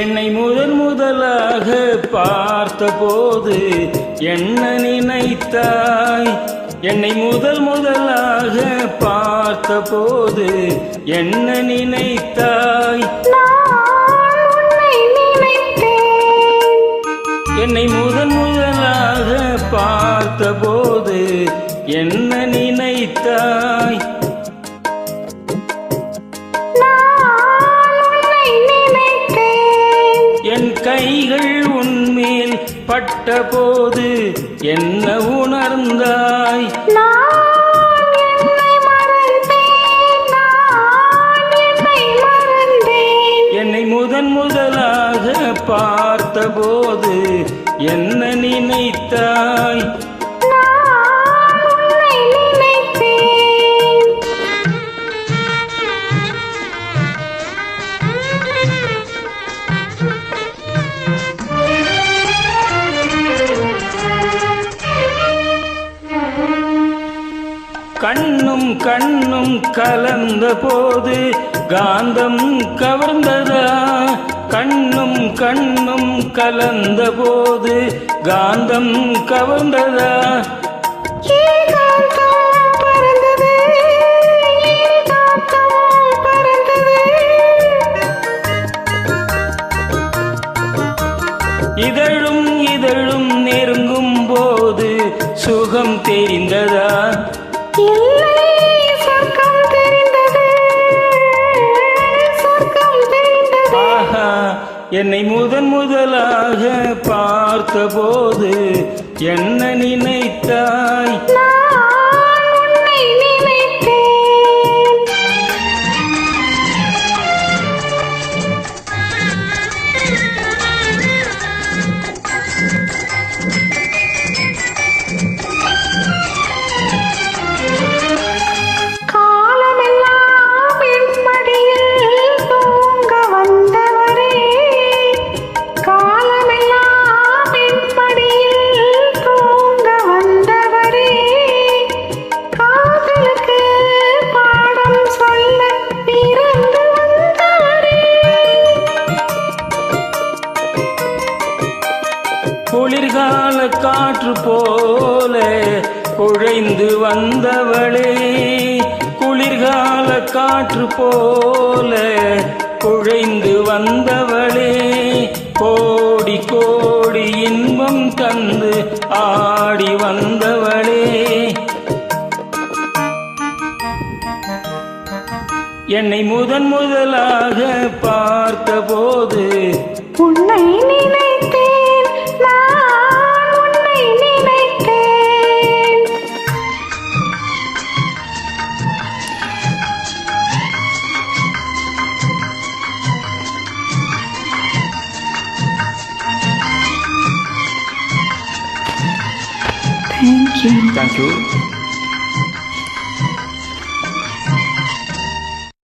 என்னை முதலாக பார்த்தபோது என்ன நினைத்தாய்? என்னை முதலாக பார்த்தபோது என்ன நினைத்தாய்? என்னை முதலாக பார்த்தபோது என்ன நினைத்தாய்? என் கைகள் உன்மேல் பட்டபோது என்ன உணர்ந்தாய்? என்னை முதலாக பார்த்தபோது என்ன நினைத்தாய்? கண்ணும் கண்ணும் கலந்த போது காந்தம் கவர்ந்ததா? கண்ணும் கண்ணும் கலந்த போது காந்தம் கவர்ந்ததா? இதழும் இதழும் நெருங்கும் போது சுகம் தெரிந்ததா? ஆஹா, என்னை முதலாக பார்த்தபோது என்ன நினைத்தாய்? குளிர்கால காற்று போல குழைந்து வந்தவளே, குளிர்கால காற்று போல குழைந்து வந்தவளே, கோடி கோடி இன்பம் தந்து ஆடி வந்தவளே. என்னை முதலாக பார்த்தபோது உன்னை நினைத்தேன், நான் உன்னை நினைத்தேன். Thank you. Thank you.